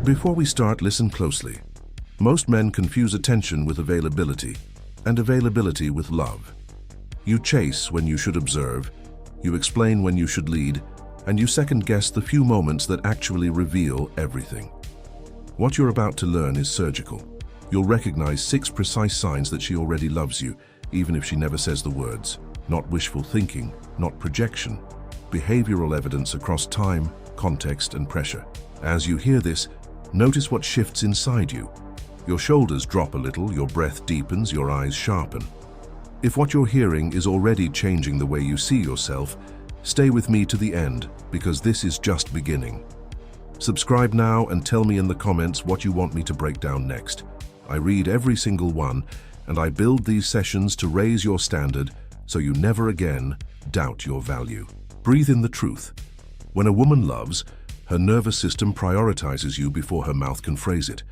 Before we start, listen closely. Most men confuse attention with availability, and availability with love. You chase when you should observe, you explain when you should lead, and you second-guess the few moments that actually reveal everything. What you're about to learn is surgical. You'll recognize 6 precise signs that she already loves you, even if she never says the words. Not wishful thinking, not projection. Behavioral evidence across time, context, and pressure. As you hear this, notice what shifts inside you. Your shoulders drop a little, your breath deepens, your eyes sharpen. If what you're hearing is already changing the way you see yourself, stay with me to the end, because this is just beginning. Subscribe now and tell me in the comments what you want me to break down next. I read every single one, and I build these sessions to raise your standard so you never again doubt your value. Breathe in the truth. When a woman loves, her nervous system prioritizes you before her mouth can phrase it.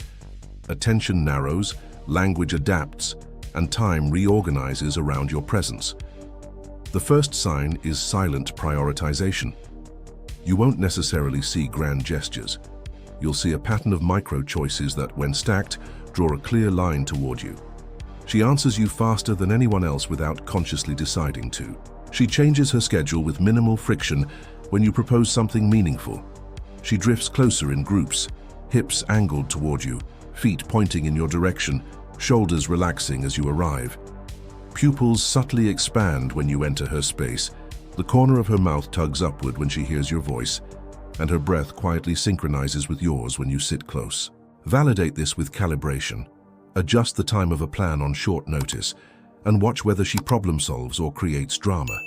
Attention narrows, language adapts, and time reorganizes around your presence. The first sign is silent prioritization. You won't necessarily see grand gestures. You'll see a pattern of micro-choices that, when stacked, draw a clear line toward you. She answers you faster than anyone else without consciously deciding to. She changes her schedule with minimal friction when you propose something meaningful. She drifts closer in groups, hips angled toward you, feet pointing in your direction, shoulders relaxing as you arrive. Pupils subtly expand when you enter her space. The corner of her mouth tugs upward when she hears your voice, and her breath quietly synchronizes with yours when you sit close. Validate this with calibration. Adjust the time of a plan on short notice, and watch whether she problem solves or creates drama.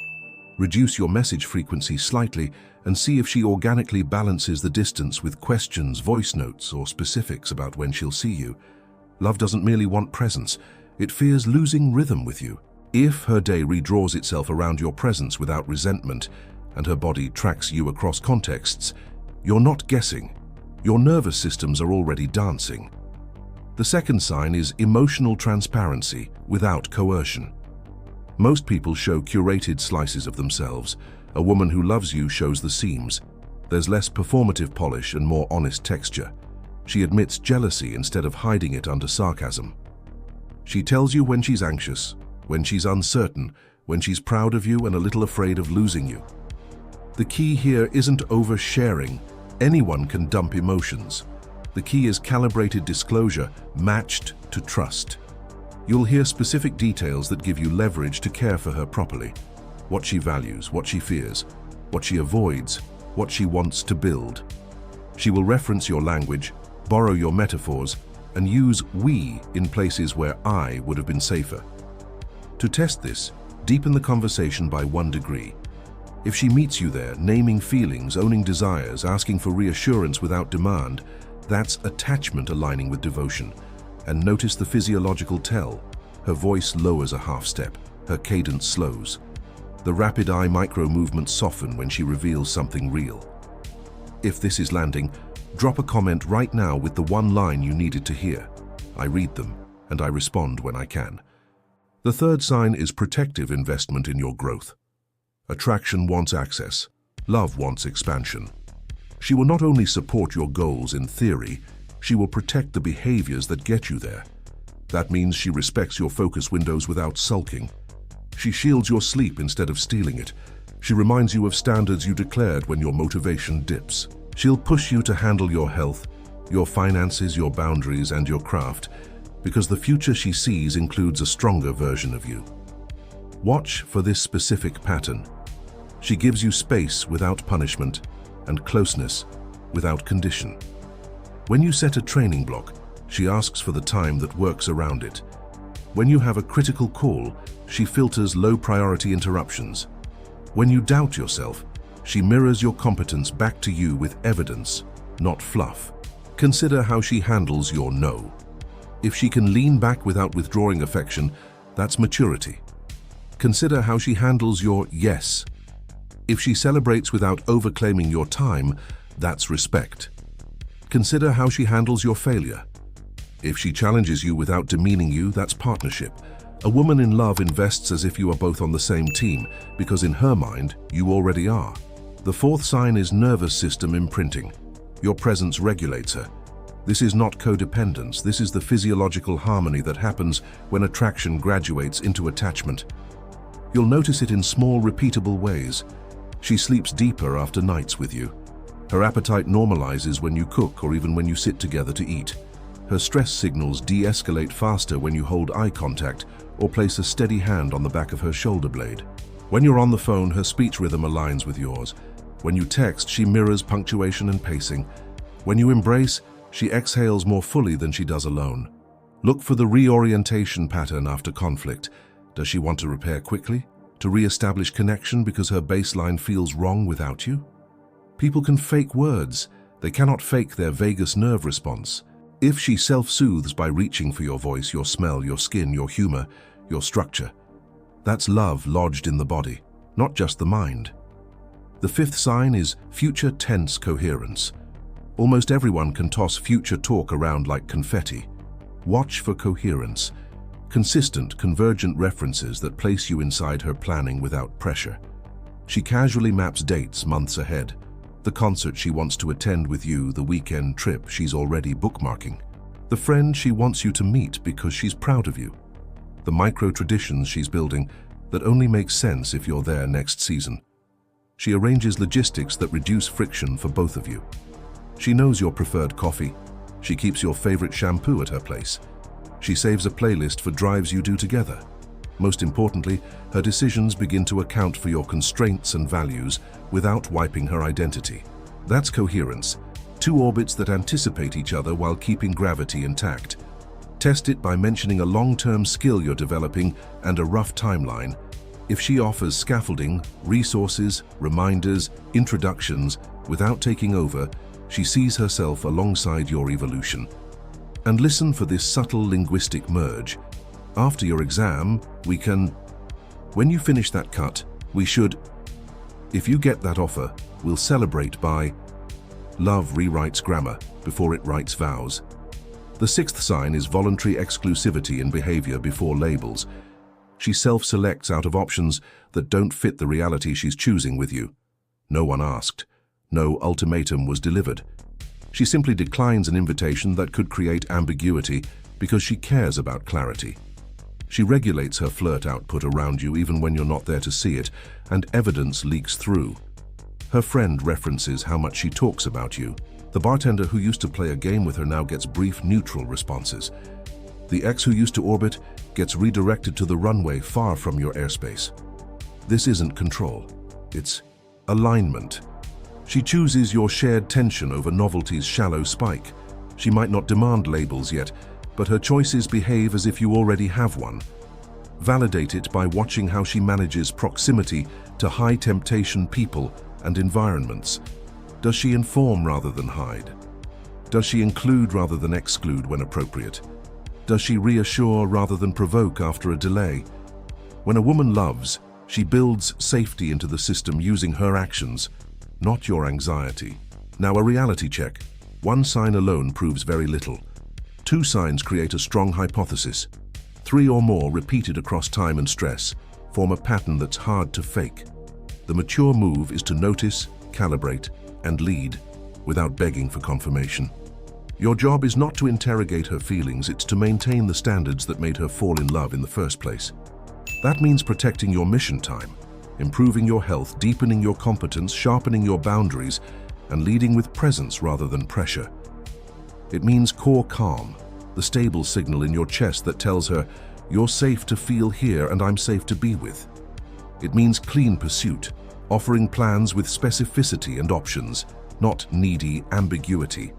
Reduce your message frequency slightly and see if she organically balances the distance with questions, voice notes, or specifics about when she'll see you. Love doesn't merely want presence, it fears losing rhythm with you. If her day redraws itself around your presence without resentment, and her body tracks you across contexts, you're not guessing. Your nervous systems are already dancing. The second sign is emotional transparency without coercion. Most people show curated slices of themselves. A woman who loves you shows the seams. There's less performative polish and more honest texture. She admits jealousy instead of hiding it under sarcasm. She tells you when she's anxious, when she's uncertain, when she's proud of you and a little afraid of losing you. The key here isn't oversharing. Anyone can dump emotions. The key is calibrated disclosure, matched to trust. You'll hear specific details that give you leverage to care for her properly. What she values, what she fears, what she avoids, what she wants to build. She will reference your language, borrow your metaphors, and use we in places where I would have been safer. To test this, deepen the conversation by 1 degree. If she meets you there, naming feelings, owning desires, asking for reassurance without demand, that's attachment aligning with devotion. And notice the physiological tell. Her voice lowers a half step, her cadence slows. The rapid eye micro-movements soften when she reveals something real. If this is landing, drop a comment right now with the one line you needed to hear. I read them, and I respond when I can. The third sign is protective investment in your growth. Attraction wants access. Love wants expansion. She will not only support your goals in theory, she will protect the behaviors that get you there. That means she respects your focus windows without sulking. She shields your sleep instead of stealing it. She reminds you of standards you declared when your motivation dips. She'll push you to handle your health, your finances, your boundaries, and your craft, because the future she sees includes a stronger version of you. Watch for this specific pattern. She gives you space without punishment and closeness without condition. When you set a training block, she asks for the time that works around it. When you have a critical call, she filters low-priority interruptions. When you doubt yourself, she mirrors your competence back to you with evidence, not fluff. Consider how she handles your no. If she can lean back without withdrawing affection, that's maturity. Consider how she handles your yes. If she celebrates without overclaiming your time, that's respect. Consider how she handles your failure. If she challenges you without demeaning you, that's partnership. A woman in love invests as if you are both on the same team, because in her mind, you already are. The fourth sign is nervous system imprinting. Your presence regulates her. This is not codependence, this is the physiological harmony that happens when attraction graduates into attachment. You'll notice it in small, repeatable ways. She sleeps deeper after nights with you. Her appetite normalizes when you cook or even when you sit together to eat. Her stress signals de-escalate faster when you hold eye contact or place a steady hand on the back of her shoulder blade. When you're on the phone, her speech rhythm aligns with yours. When you text, she mirrors punctuation and pacing. When you embrace, she exhales more fully than she does alone. Look for the reorientation pattern after conflict. Does she want to repair quickly? To re-establish connection because her baseline feels wrong without you? People can fake words. They cannot fake their vagus nerve response. If she self-soothes by reaching for your voice, your smell, your skin, your humor, your structure, that's love lodged in the body, not just the mind. The fifth sign is future tense coherence. Almost everyone can toss future talk around like confetti. Watch for coherence. Consistent, convergent references that place you inside her planning without pressure. She casually maps dates months ahead. The concert she wants to attend with you, the weekend trip she's already bookmarking. The friend she wants you to meet because she's proud of you. The micro-traditions she's building that only make sense if you're there next season. She arranges logistics that reduce friction for both of you. She knows your preferred coffee. She keeps your favorite shampoo at her place. She saves a playlist for drives you do together. Most importantly, her decisions begin to account for your constraints and values without wiping her identity. That's coherence. Two orbits that anticipate each other while keeping gravity intact. Test it by mentioning a long-term skill you're developing and a rough timeline. If she offers scaffolding, resources, reminders, introductions, without taking over, she sees herself alongside your evolution. And listen for this subtle linguistic merge. After your exam, we can... When you finish that cut, we should... If you get that offer, we'll celebrate by... Love rewrites grammar before it writes vows. The sixth sign is voluntary exclusivity in behavior before labels. She self-selects out of options that don't fit the reality she's choosing with you. No one asked. No ultimatum was delivered. She simply declines an invitation that could create ambiguity because she cares about clarity. She regulates her flirt output around you even when you're not there to see it, and evidence leaks through. Her friend references how much she talks about you. The bartender who used to play a game with her now gets brief, neutral responses. The ex who used to orbit gets redirected to the runway far from your airspace. This isn't control. It's alignment. She chooses your shared tension over novelty's shallow spike. She might not demand labels yet, but her choices behave as if you already have one. Validate it by watching how she manages proximity to high-temptation people and environments. Does she inform rather than hide? Does she include rather than exclude when appropriate? Does she reassure rather than provoke after a delay? When a woman loves, she builds safety into the system using her actions, not your anxiety. Now, a reality check. One sign alone proves very little. Two signs create a strong hypothesis. Three or more repeated across time and stress form a pattern that's hard to fake. The mature move is to notice, calibrate, and lead without begging for confirmation. Your job is not to interrogate her feelings, it's to maintain the standards that made her fall in love in the first place. That means protecting your mission time, improving your health, deepening your competence, sharpening your boundaries, and leading with presence rather than pressure. It means core calm, the stable signal in your chest that tells her, you're safe to feel here and I'm safe to be with. It means clean pursuit, offering plans with specificity and options, not needy ambiguity.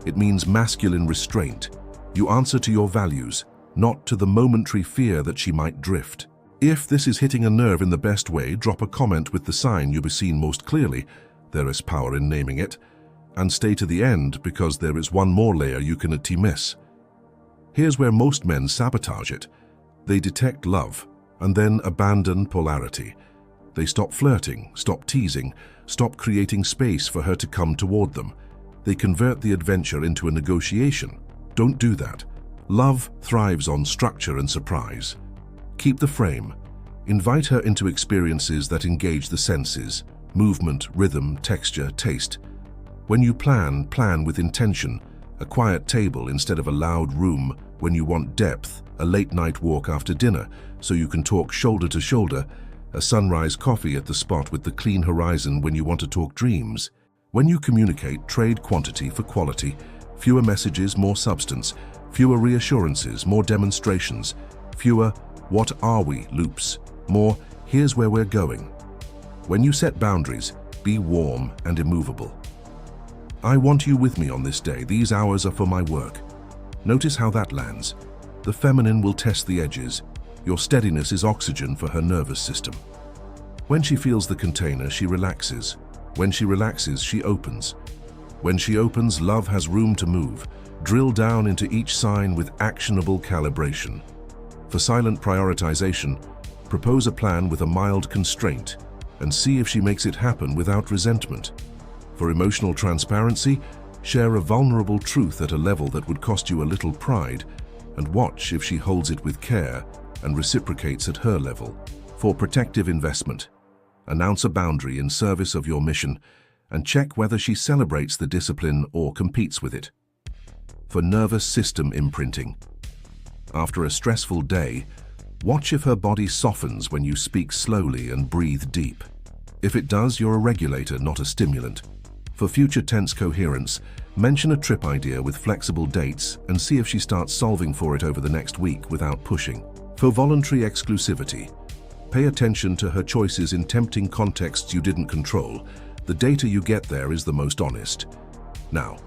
It means masculine restraint. You answer to your values, not to the momentary fear that she might drift. If this is hitting a nerve in the best way, drop a comment with the sign you've seen most clearly. There is power in naming it. And stay to the end because there is one more layer you can miss. Here's where most men sabotage it. They detect love and then abandon polarity. They stop flirting, stop teasing, stop creating space for her to come toward them. They convert the adventure into a negotiation. Don't do that. Love thrives on structure and surprise. Keep the frame. Invite her into experiences that engage the senses, movement, rhythm, texture, taste. When you plan with intention a quiet table instead of a loud room when you want depth, a late-night walk after dinner so you can talk shoulder to shoulder, a sunrise coffee at the spot with the clean horizon when you want to talk dreams. When you communicate, trade quantity for quality, fewer messages, more substance, fewer reassurances, more demonstrations, fewer "what are we" loops, more "here's where we're going." When you set boundaries, be warm and immovable. I want you with me on this day. These hours are for my work. Notice how that lands. The feminine will test the edges. Your steadiness is oxygen for her nervous system. When she feels the container, she relaxes. When she relaxes, she opens. When she opens, love has room to move. Drill down into each sign with actionable calibration. For silent prioritization, propose a plan with a mild constraint and see if she makes it happen without resentment. For emotional transparency, share a vulnerable truth at a level that would cost you a little pride and watch if she holds it with care and reciprocates at her level. For protective investment, announce a boundary in service of your mission and check whether she celebrates the discipline or competes with it. For nervous system imprinting, after a stressful day, watch if her body softens when you speak slowly and breathe deep. If it does, you're a regulator, not a stimulant. For future tense coherence, mention a trip idea with flexible dates and see if she starts solving for it over the next week without pushing. For voluntary exclusivity, pay attention to her choices in tempting contexts you didn't control. The data you get there is the most honest. Now,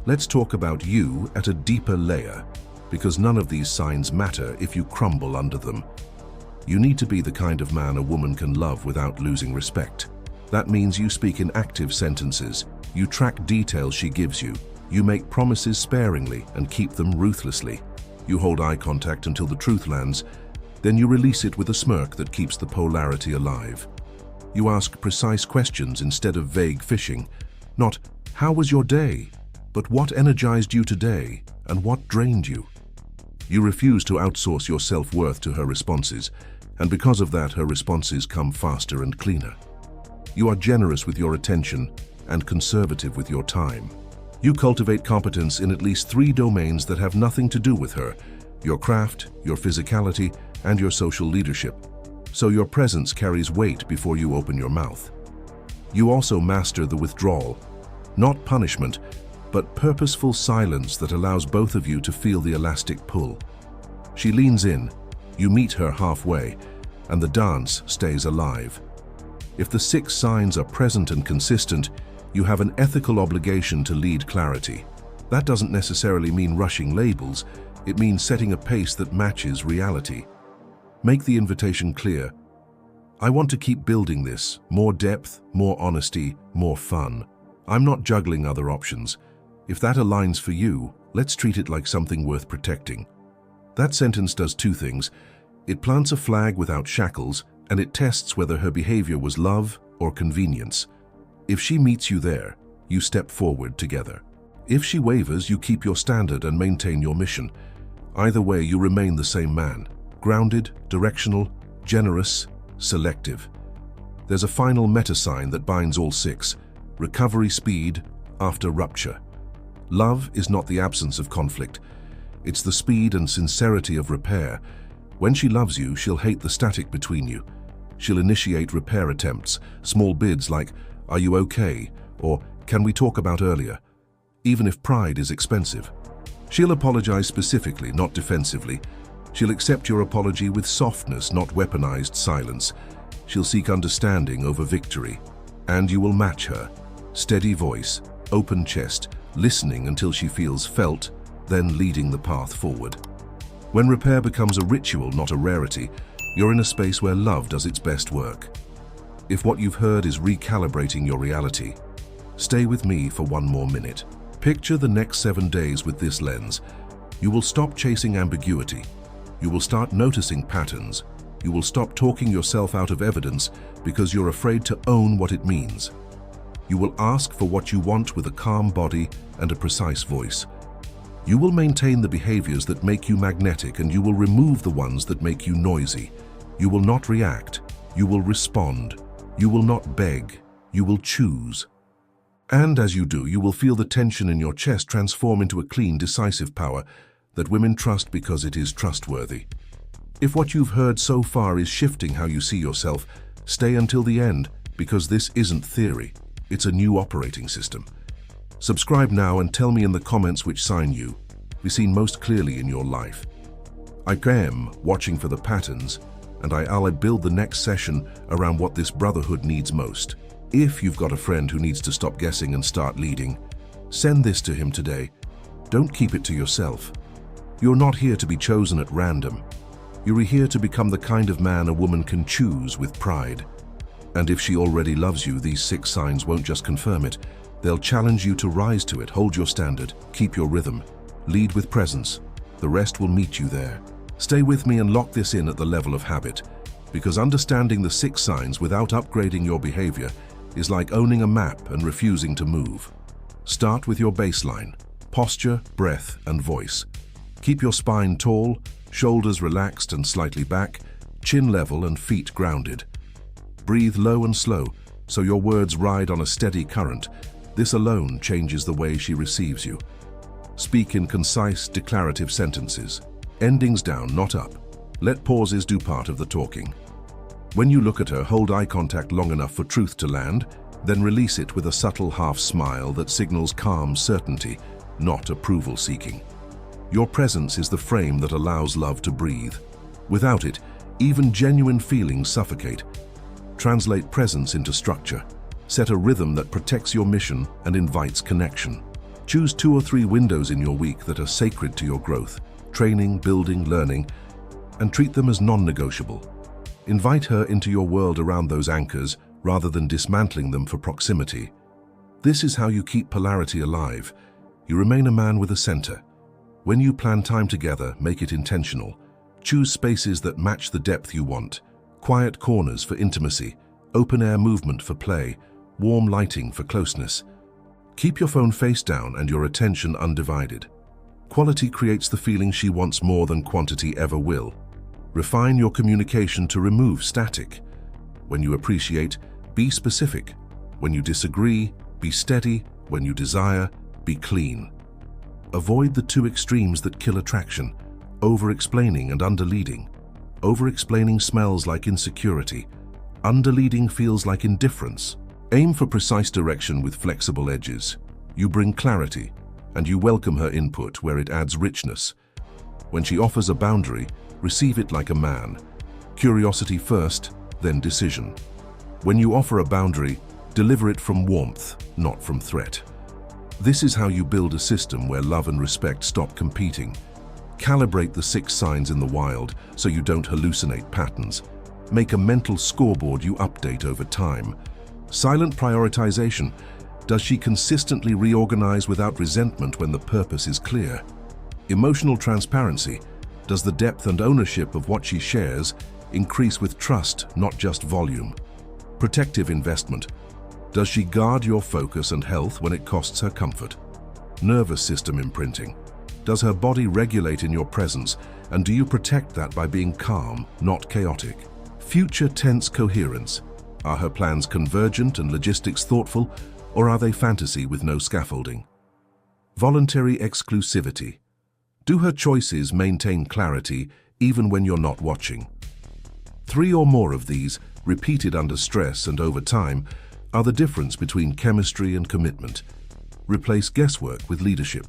let's talk about you at a deeper layer, because none of these signs matter if you crumble under them. You need to be the kind of man a woman can love without losing respect. That means you speak in active sentences, you track details she gives you, you make promises sparingly and keep them ruthlessly. You hold eye contact until the truth lands, then you release it with a smirk that keeps the polarity alive. You ask precise questions instead of vague fishing, not "how was your day?" but "what energized you today and what drained you?" You refuse to outsource your self-worth to her responses, and because of that, her responses come faster and cleaner. You are generous with your attention and conservative with your time. You cultivate competence in at least 3 domains that have nothing to do with her: your craft, your physicality, and your social leadership. So your presence carries weight before you open your mouth. You also master the withdrawal, not punishment, but purposeful silence that allows both of you to feel the elastic pull. She leans in, you meet her halfway, and the dance stays alive. If the 6 signs are present and consistent, you have an ethical obligation to lead clarity. That doesn't necessarily mean rushing labels, it means setting a pace that matches reality. Make the invitation clear. I want to keep building this, more depth, more honesty, more fun. I'm not juggling other options. If that aligns for you, let's treat it like something worth protecting. That sentence does 2 things. It plants a flag without shackles, and it tests whether her behavior was love or convenience. If she meets you there, you step forward together. If she wavers, you keep your standard and maintain your mission. Either way, you remain the same man. Grounded, directional, generous, selective. There's a final meta-sign that binds all 6. Recovery speed after rupture. Love is not the absence of conflict. It's the speed and sincerity of repair. When she loves you, she'll hate the static between you. She'll initiate repair attempts, small bids like, "Are you okay?" or "Can we talk about earlier?" Even if pride is expensive. She'll apologize specifically, not defensively. She'll accept your apology with softness, not weaponized silence. She'll seek understanding over victory. And you will match her. Steady voice, open chest, listening until she feels felt, then leading the path forward. When repair becomes a ritual, not a rarity, you're in a space where love does its best work. If what you've heard is recalibrating your reality, stay with me for 1 more minute. Picture the next 7 days with this lens. You will stop chasing ambiguity. You will start noticing patterns. You will stop talking yourself out of evidence because you're afraid to own what it means. You will ask for what you want with a calm body and a precise voice. You will maintain the behaviors that make you magnetic, and you will remove the ones that make you noisy. You will not react. You will respond. You will not beg. You will choose. And as you do, you will feel the tension in your chest transform into a clean, decisive power that women trust because it is trustworthy. If what you've heard so far is shifting how you see yourself, stay until the end, because this isn't theory. It's a new operating system. Subscribe now and tell me in the comments which sign you be seen most clearly in your life. I am watching for the patterns, and I'll build the next session around what this brotherhood needs most. If you've got a friend who needs to stop guessing and start leading, send this to him today. Don't keep it to yourself. You're not here to be chosen at random. You're here to become the kind of man a woman can choose with pride. And if she already loves you, these 6 signs won't just confirm it. They'll challenge you to rise to it. Hold your standard, keep your rhythm, lead with presence. The rest will meet you there. Stay with me and lock this in at the level of habit, because understanding the 6 signs without upgrading your behavior is like owning a map and refusing to move. Start with your baseline: posture, breath, and voice. Keep your spine tall, shoulders relaxed and slightly back, chin level and feet grounded. Breathe low and slow, so your words ride on a steady current. This alone changes the way she receives you. Speak in concise, declarative sentences. Endings down, not up. Let pauses do part of the talking. When you look at her, hold eye contact long enough for truth to land, then release it with a subtle half smile that signals calm certainty, not approval-seeking. Your presence is the frame that allows love to breathe. Without it, even genuine feelings suffocate. Translate presence into structure. Set a rhythm that protects your mission and invites connection. Choose 2 or 3 windows in your week that are sacred to your growth: training, building, learning, and treat them as non-negotiable. Invite her into your world around those anchors rather than dismantling them for proximity. This is how you keep polarity alive. You remain a man with a center. When you plan time together, make it intentional. Choose spaces that match the depth you want. Quiet corners for intimacy, open-air movement for play, warm lighting for closeness. Keep your phone face down and your attention undivided. Quality creates the feeling she wants more than quantity ever will. Refine your communication to remove static. When you appreciate, be specific. When you disagree, be steady. When you desire, be clean. Avoid the 2 extremes that kill attraction: over-explaining and under-leading. Over-explaining smells like insecurity. Under-leading feels like indifference. Aim for precise direction with flexible edges. You bring clarity, and you welcome her input where it adds richness. When she offers a boundary, receive it like a man. Curiosity first, then decision. When you offer a boundary, deliver it from warmth, not from threat. This is how you build a system where love and respect stop competing. Calibrate the 6 signs in the wild so you don't hallucinate patterns. Make a mental scoreboard you update over time. Silent prioritization. Does she consistently reorganize without resentment when the purpose is clear? Emotional transparency. Does the depth and ownership of what she shares increase with trust, not just volume? Protective investment. Does she guard your focus and health when it costs her comfort? Nervous system imprinting. Does her body regulate in your presence, and do you protect that by being calm, not chaotic? Future tense coherence. Are her plans convergent and logistics thoughtful, or are they fantasy with no scaffolding? Voluntary exclusivity. Do her choices maintain clarity even when you're not watching? 3 or more of these, repeated under stress and over time, are the difference between chemistry and commitment. Replace guesswork with leadership.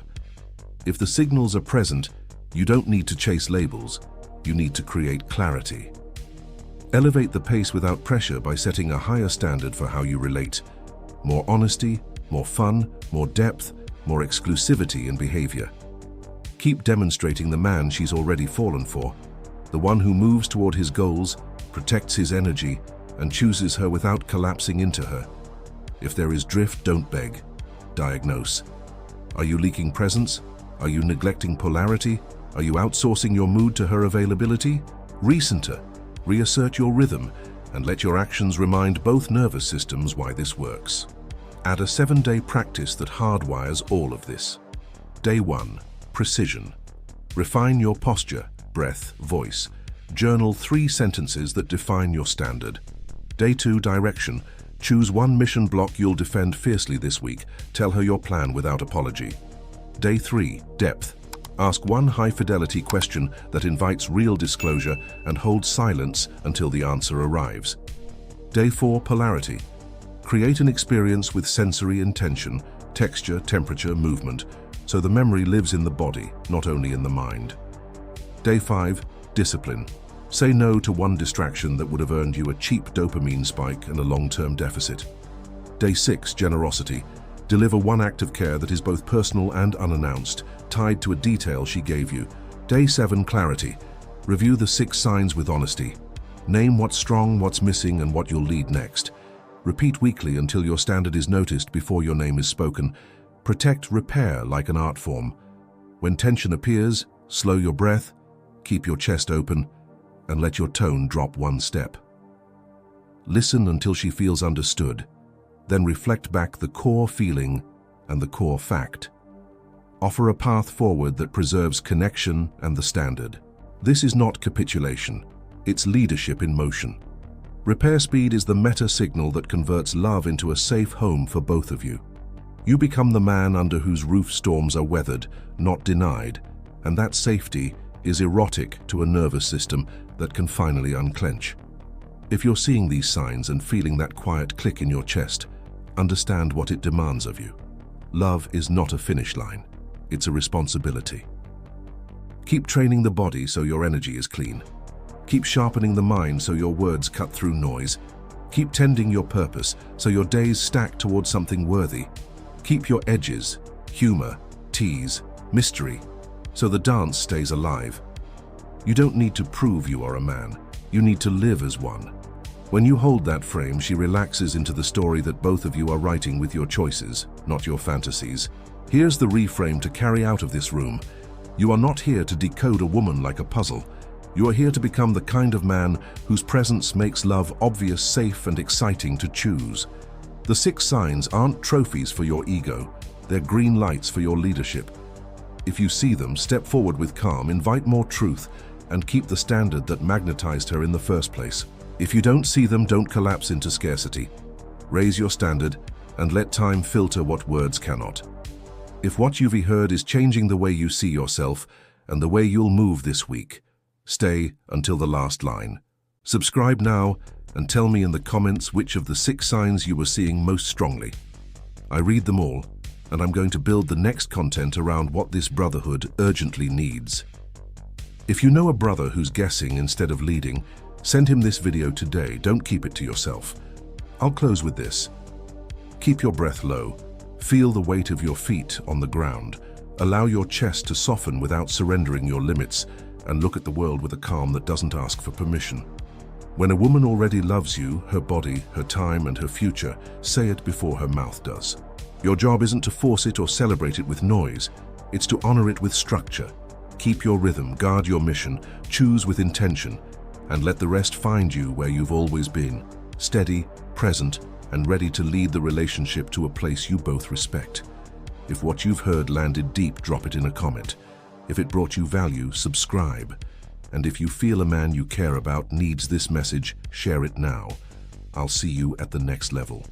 If the signals are present, you don't need to chase labels. You need to create clarity. Elevate the pace without pressure by setting a higher standard for how you relate. More honesty, more fun, more depth, more exclusivity in behavior. Keep demonstrating the man she's already fallen for, the one who moves toward his goals, protects his energy, and chooses her without collapsing into her. If there is drift, don't beg. Diagnose. Are you leaking presence? Are you neglecting polarity? Are you outsourcing your mood to her availability? Recenter. Reassert your rhythm and let your actions remind both nervous systems why this works. Add a 7-day practice that hardwires all of this. Day 1. Precision. Refine your posture, breath, voice. Journal 3 sentences that define your standard. Day 2. Direction. Choose one mission block you'll defend fiercely this week. Tell her your plan without apology. Day 3, depth. Ask one high-fidelity question that invites real disclosure and hold silence until the answer arrives. Day 4, polarity. Create an experience with sensory intention, texture, temperature, movement, so the memory lives in the body, not only in the mind. Day 5, discipline. Say no to one distraction that would have earned you a cheap dopamine spike and a long-term deficit. Day 6, generosity. Deliver one act of care that is both personal and unannounced, tied to a detail she gave you. Day 7, clarity. Review the 6 signs with honesty. Name what's strong, what's missing, and what you'll lead next. Repeat weekly until your standard is noticed before your name is spoken. Protect repair like an art form. When tension appears, slow your breath, keep your chest open, and let your tone drop one step. Listen until she feels understood, then reflect back the core feeling and the core fact. Offer a path forward that preserves connection and the standard. This is not capitulation, it's leadership in motion. Repair speed is the meta signal that converts love into a safe home for both of you. You become the man under whose roof storms are weathered, not denied, and that safety is erotic to a nervous system that can finally unclench. If you're seeing these signs and feeling that quiet click in your chest, understand what it demands of you. Love is not a finish line, it's a responsibility. Keep training the body so your energy is clean. Keep sharpening the mind so your words cut through noise. Keep tending your purpose so your days stack towards something worthy. Keep your edges, humor, tease, mystery, so the dance stays alive. You don't need to prove you are a man. You need to live as one. When you hold that frame, she relaxes into the story that both of you are writing with your choices, not your fantasies. Here's the reframe to carry out of this room. You are not here to decode a woman like a puzzle. You are here to become the kind of man whose presence makes love obvious, safe, and exciting to choose. The 6 signs aren't trophies for your ego. They're green lights for your leadership. If you see them, step forward with calm, invite more truth, and keep the standard that magnetized her in the first place. If you don't see them, don't collapse into scarcity. Raise your standard and let time filter what words cannot. If what you've heard is changing the way you see yourself and the way you'll move this week, stay until the last line. Subscribe now and tell me in the comments which of the 6 signs you were seeing most strongly. I read them all, and I'm going to build the next content around what this brotherhood urgently needs. If you know a brother who's guessing instead of leading, send him this video today. Don't keep it to yourself. I'll close with this. Keep your breath low. Feel the weight of your feet on the ground. Allow your chest to soften without surrendering your limits, and look at the world with a calm that doesn't ask for permission. When a woman already loves you, her body, her time, and her future, say it before her mouth does. Your job isn't to force it or celebrate it with noise. It's to honor it with structure. Keep your rhythm, guard your mission, choose with intention, and let the rest find you where you've always been, steady, present, and ready to lead the relationship to a place you both respect. If what you've heard landed deep, drop it in a comment. If it brought you value, subscribe. And if you feel a man you care about needs this message, share it now. I'll see you at the next level.